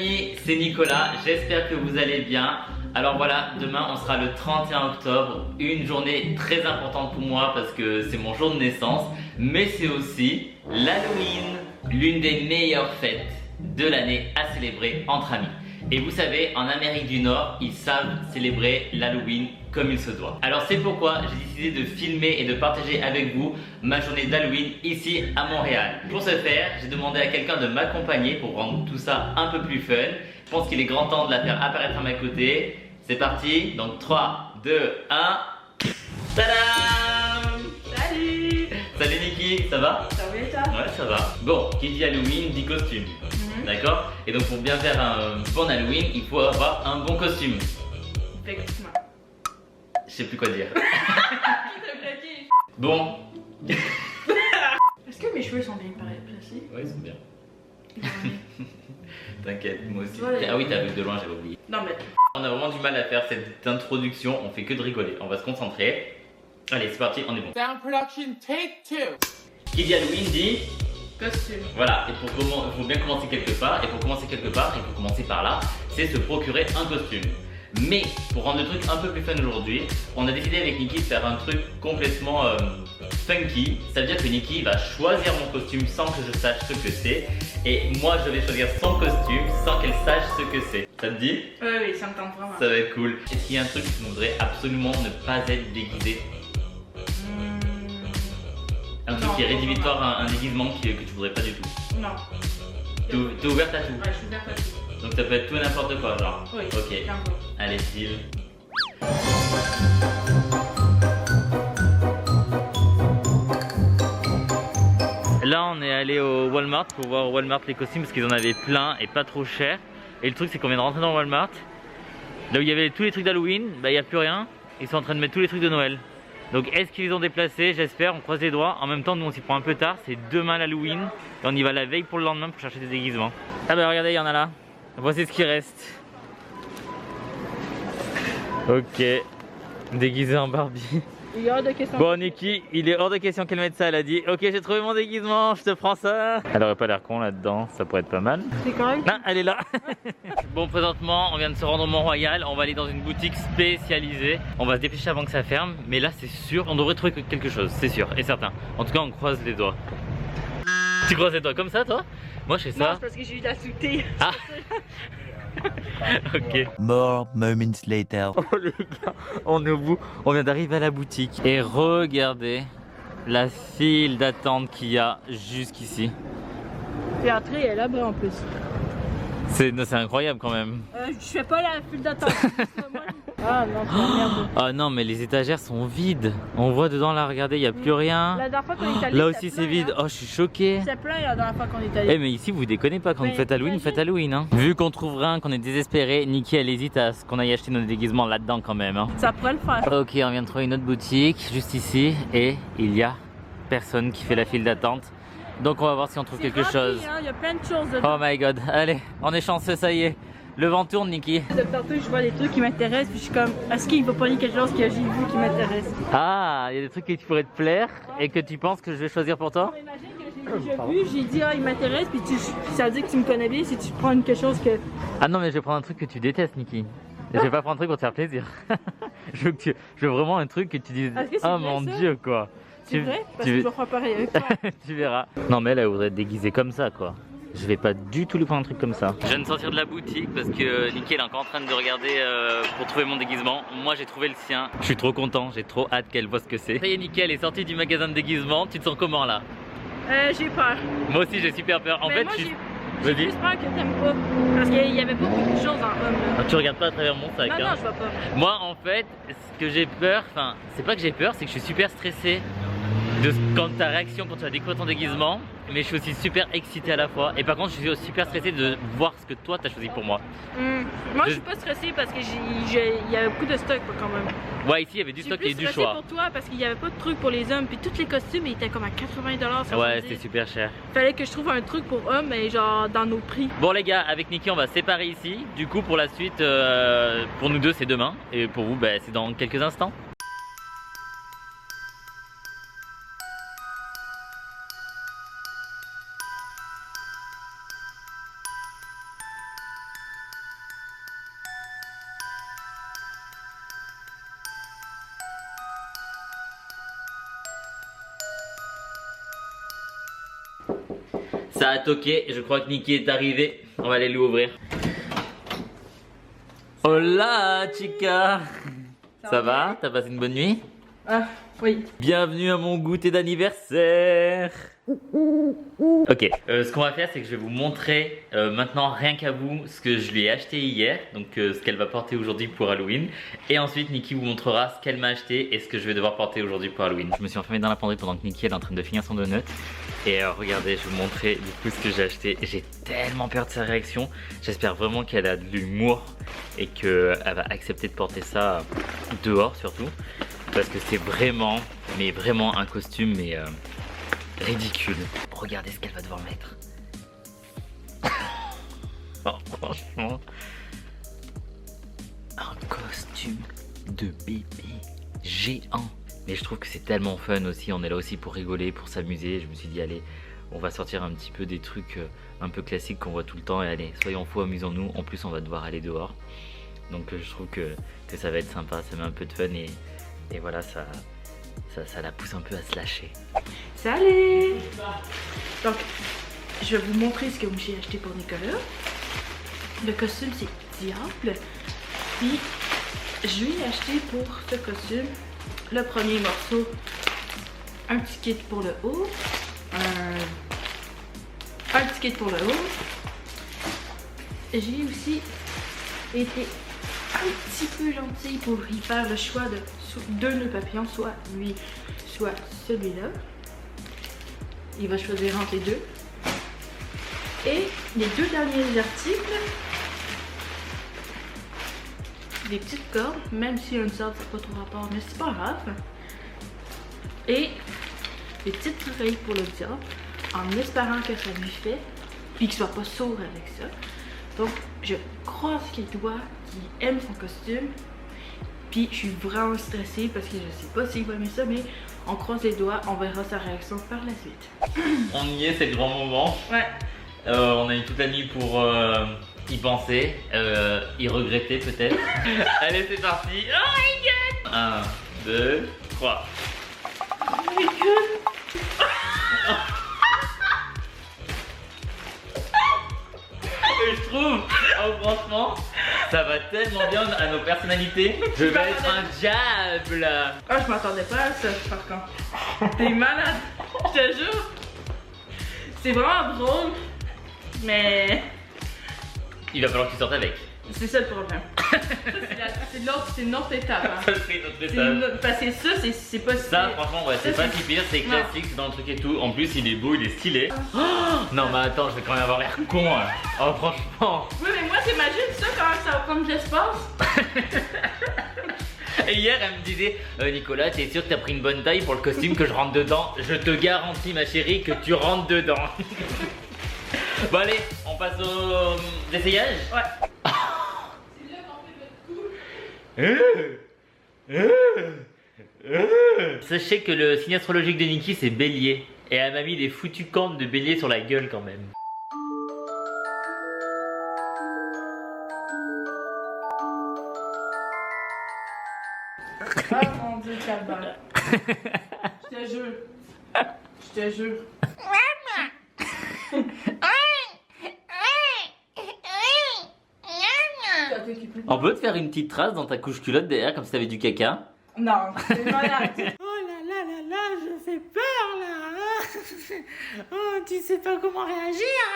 amis, c'est Nicolas, j'espère que vous allez bien. Alors voilà, demain on sera le 31 octobre, une journée très importante pour moi parce que c'est mon jour de naissance, mais c'est aussi l'Halloween, l'une des meilleures fêtes de l'année à célébrer entre amis. Et vous savez, en Amérique du Nord, ils savent célébrer l'Halloween comme il se doit. Alors c'est pourquoi j'ai décidé de filmer et de partager avec vous ma journée d'Halloween ici à Montréal. Pour ce faire, j'ai demandé à quelqu'un de m'accompagner pour rendre tout ça un peu plus fun. Je pense qu'il est grand temps de la faire apparaître à mes côtés. C'est parti, donc 3, 2, 1. Tadam! Salut! Salut Niki, ça va? Ça va et toi? Ouais, ça va. Bon, qui dit Halloween dit costume. D'accord? Et donc pour bien faire un bon Halloween, il faut avoir un bon costume. Effectivement. Je sais plus quoi dire. Qui t'a bloqué? Bon. Est-ce que mes cheveux sont bien placés? Ouais, ils sont bien. Ouais. T'inquiète, moi aussi. Ouais. Ah oui, t'as vu de loin, j'avais oublié. Non mais... On a vraiment du mal à faire cette introduction, on fait que de rigoler. On va se concentrer. Allez, c'est parti, on est bon. Sound production take 2. Qui dit Halloween dit... Costume. Voilà, et il faut bien commencer quelque part, et pour commencer quelque part, il faut commencer par là, c'est se procurer un costume. Mais, pour rendre le truc un peu plus fun aujourd'hui, on a décidé avec Niki de faire un truc complètement funky. Ça veut dire que Niki va choisir mon costume sans que je sache ce que c'est, et moi je vais choisir son costume sans qu'elle sache ce que c'est. Ça te dit? Oui, ça me tente vraiment. Ça va être cool. Est-ce qu'il y a un truc qui voudrait absolument ne pas être déguisé? Un truc Non, qui est non, rédhibitoire, un déguisement que tu voudrais pas du tout. Non. T'es ouverte à tout? Ouais, je suis ouverte à tout. Donc ça peut être tout et n'importe quoi, genre. Oui. Ok. Carrément. Allez, deal. Là, on est allé au Walmart pour voir au Walmart les costumes parce qu'ils en avaient plein et pas trop cher. Et le truc, c'est qu'on vient de rentrer dans le Walmart. Là où il y avait tous les trucs d'Halloween, bah il n'y a plus rien. Ils sont en train de mettre tous les trucs de Noël. Donc est-ce qu'ils les ont déplacés? J'espère, on croise les doigts. En même temps, nous on s'y prend un peu tard, c'est demain l'Halloween. Et on y va la veille pour le lendemain pour chercher des déguisements. Ah bah regardez, il y en a là. Voici ce qui reste. Ok, déguisé en Barbie. Il y a hors de question. Bon Niki, il est hors de question qu'elle mette ça, elle a dit ok j'ai trouvé mon déguisement, je te prends ça. Elle aurait pas l'air con là-dedans, ça pourrait être pas mal. C'est correct? Non, elle est là. Bon, présentement on vient de se rendre au Mont-Royal, on va aller dans une boutique spécialisée. On va se dépêcher avant que ça ferme, mais là c'est sûr, on devrait trouver quelque chose, c'est sûr et certain. En tout cas on croise les doigts. Tu croises les doigts comme ça toi? Moi je fais Non, ça. c'est parce que j'ai eu de la soutée. Ah. Ok. More moments later. Oh les gars, on est au bout, on vient d'arriver à la boutique et regardez la file d'attente qu'il y a jusqu'ici. L'entrée est là-bas en plus. C'est incroyable quand même. Je fais pas la file d'attente. Ah non, c'est la merde. Ah non mais les étagères sont vides. On voit dedans là, regardez, il n'y a plus rien. La dernière fois qu'on est allé, Là aussi c'est vide. Oh je suis choqué. C'est plein la dernière fois qu'on est Eh allé. mais ici vous déconnez pas, quand Mais vous faites Halloween, vous faites Halloween hein. Vu qu'on trouve rien, qu'on est désespéré, Niki elle hésite à ce qu'on aille acheter nos déguisements là-dedans quand même hein. Ça pourrait le faire. Ok, on vient de trouver une autre boutique juste ici et il y a personne qui fait la file d'attente. Donc on va voir si on trouve quelque chose. Il y a plein de choses dedans. Oh my god, allez, on est chanceux, ça y est. Le vent tourne, Niki. Depuis tantôt, je vois des trucs qui m'intéressent, puis je suis comme, est-ce qu'il va pas dire quelque chose que j'ai vu qui m'intéresse? Ah, il y a des trucs qui pourraient te plaire et que tu penses que je vais choisir pour toi? Imagine que j'ai déjà vu, j'ai dit, ah, il m'intéresse, puis ça veut dire que tu me connais bien si tu prends quelque chose que. Ah non, mais je vais prendre un truc que tu détestes, Niki. Je vais pas prendre un truc pour te faire plaisir. Je veux vraiment un truc que tu dises, Est-ce que c'est oh vrai, mon ça? dieu, quoi. C'est vrai? Parce que je vais faire pareil avec toi. Tu verras. Non, mais elle voudrait être déguisée comme ça, quoi. Je vais pas du tout lui prendre un truc comme ça. Je viens de sortir de la boutique parce que Niki elle est encore en train de regarder pour trouver mon déguisement. Moi j'ai trouvé le sien. Je suis trop content, j'ai trop hâte qu'elle voit ce que c'est. Ça y est, Niki elle est sortie du magasin de déguisement. Tu te sens comment là? J'ai peur. Moi aussi j'ai super peur. En Mais fait, moi, je suis. j'ai Vas-y. plus peur que t'aimes pas. Parce qu'il y avait pas beaucoup de choses en homme. Ah, tu regardes pas à travers mon sac. Non, hein. non, je vois pas. Moi en fait, ce que j'ai peur, enfin, c'est pas que j'ai peur, c'est que je suis super stressé de quand ta réaction quand tu vas découvrir ton déguisement, mais je suis aussi super excité à la fois. Et par contre, je suis aussi super stressé de voir ce que toi t'as choisi pour moi. Moi, je suis pas stressée parce qu'il y avait beaucoup de stock quand même. Ouais, ici il y avait du stock et du choix. pour toi parce qu'il y avait pas de trucs pour les hommes, puis tous les costumes ils étaient comme à 80$. Ouais, c'était super cher. Fallait que je trouve un truc pour hommes, mais genre dans nos prix. Bon les gars, avec Niki on va se séparer ici. Du coup pour la suite, pour nous deux c'est demain. Et pour vous, bah, c'est dans quelques instants. Ça a toqué, je crois que Nikki est arrivé. On va aller lui ouvrir. Hola chica. Ça va? T'as passé une bonne nuit? Ah, oui. Bienvenue à mon goûter d'anniversaire. Ok, ce qu'on va faire, c'est que je vais vous montrer maintenant, rien qu'à vous, ce que je lui ai acheté hier. Donc ce qu'elle va porter aujourd'hui pour Halloween. Et ensuite Nikki vous montrera ce qu'elle m'a acheté et ce que je vais devoir porter aujourd'hui pour Halloween. Je me suis enfermé dans la penderie pendant que Nikki elle est en train de finir son donut. Et regardez, je vais vous montrer du coup ce que j'ai acheté. J'ai tellement peur de sa réaction. J'espère vraiment qu'elle a de l'humour et qu'elle va accepter de porter ça dehors surtout. Parce que c'est vraiment, mais vraiment un costume mais ridicule. Regardez ce qu'elle va devoir mettre. Oh, franchement, un costume de bébé géant. Mais je trouve que c'est tellement fun aussi. On est là aussi pour rigoler, pour s'amuser. Je me suis dit allez, on va sortir un petit peu des trucs un peu classiques qu'on voit tout le temps. Et allez, soyons fous, amusons-nous. En plus on va devoir aller dehors. Donc je trouve que ça va être sympa. Ça met un peu de fun et voilà, ça la pousse un peu à se lâcher. Salut! Donc, je vais vous montrer ce que j'ai acheté pour Nicolas. Le costume, c'est Diable. Puis, je lui ai acheté pour ce costume le premier morceau, un petit kit pour le haut, un petit kit pour le haut. J'ai aussi été un petit peu gentille pour y faire le choix de deux nœuds papillons, soit lui, soit celui-là. Il va choisir entre les deux. Et les deux derniers articles, des petites cordes, même si une sorte c'est pas trop rapport, mais c'est pas grave. Et des petites oreilles pour le diable, en espérant que ça lui fait, puis qu'il soit pas sourd avec ça. Donc je croise les doigts qu'il aime son costume. Puis je suis vraiment stressée parce que je sais pas s'il va aimer ça, mais on croise les doigts, on verra sa réaction par la suite. On y est, c'est le grand moment. Ouais. On a eu toute la nuit pour y penser, y regretter peut-être. Allez, c'est parti. Oh my god! 1, 2, 3. Oh my god! Et je trouve, oh, franchement, ça va tellement bien à nos personnalités. Je vais être un diable. Ah, je m'attendais pas à ça par contre. T'es malade, je te jure. C'est vraiment drôle, mais Il va falloir que tu sortes avec. c'est ça le problème. C'est une autre étape. Hein. Ça serait notre étape. Parce que ça, c'est pas Ça, franchement, ouais, c'est ça, pas si pire, c'est non. classique, c'est dans le truc et tout. En plus, il est beau, il est stylé. Oh non, mais attends, je vais quand même avoir l'air con. Hein. Oh, franchement. Oui, mais moi, t'imagines ça comment ça va prendre l'espace? Et hier, elle me disait Nicolas, t'es sûr que t'as pris une bonne taille pour le costume que je rentre dedans? Je te garantis, ma chérie, que tu rentres dedans. Bon, allez, on passe au essayage. Ouais. C'est là qu'on fait votre coup. Sachez que le signe astrologique de Nikki, c'est Bélier. Et elle m'a mis des foutues cornes de bélier sur la gueule quand même. Ah mon dieu, calvaire. Je te jure. Je te jure. On peut te faire une petite trace dans ta couche culotte derrière comme si t'avais du caca? Non, c'est malade. Oh là là là là, je fais peur là. Hein. Oh, tu sais pas comment réagir, hein.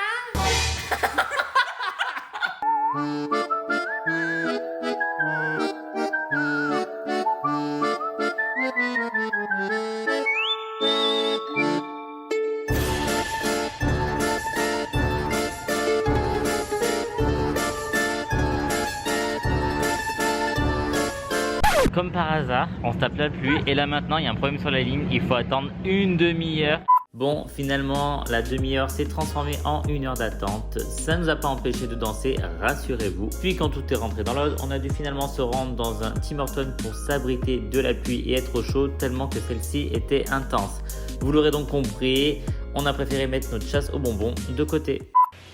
Comme par hasard, on se tape la pluie et là maintenant il y a un problème sur la ligne, il faut attendre une demi-heure. Bon, finalement la demi-heure s'est transformée en une heure d'attente. Ça nous a pas empêché de danser, rassurez-vous. Puis quand tout est rentré dans l'ordre, on a dû finalement se rendre dans un Tim Hortons pour s'abriter de la pluie et être au chaud tellement que celle-ci était intense. Vous l'aurez donc compris, on a préféré mettre notre chasse aux bonbons de côté.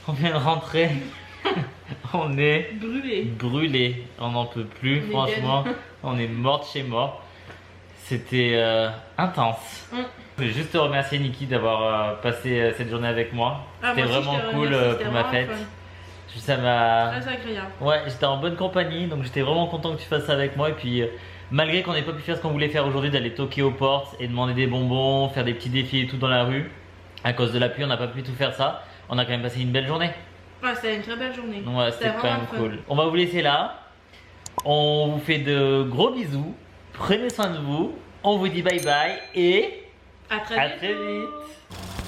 On vient de rentrer. On est Brûlé. brûlé, on n'en peut plus, On est franchement, on est mort de chez mort. C'était intense. Je voulais juste te remercier Niki d'avoir passé cette journée avec moi. C'était vraiment cool pour ma fête. Ça m'a... Très agréable. Ouais, j'étais en bonne compagnie, donc j'étais vraiment content que tu fasses ça avec moi. Et puis, malgré qu'on n'ait pas pu faire ce qu'on voulait faire aujourd'hui, d'aller toquer aux portes et demander des bonbons, faire des petits défis et tout dans la rue, à cause de la pluie, on n'a pas pu tout faire ça. On a quand même passé une belle journée. Ouais, c'était une très belle journée. Ouais, c'était quand même cool. On va vous laisser là. On vous fait de gros bisous. Prenez soin de vous. On vous dit bye bye et à très vite. vite.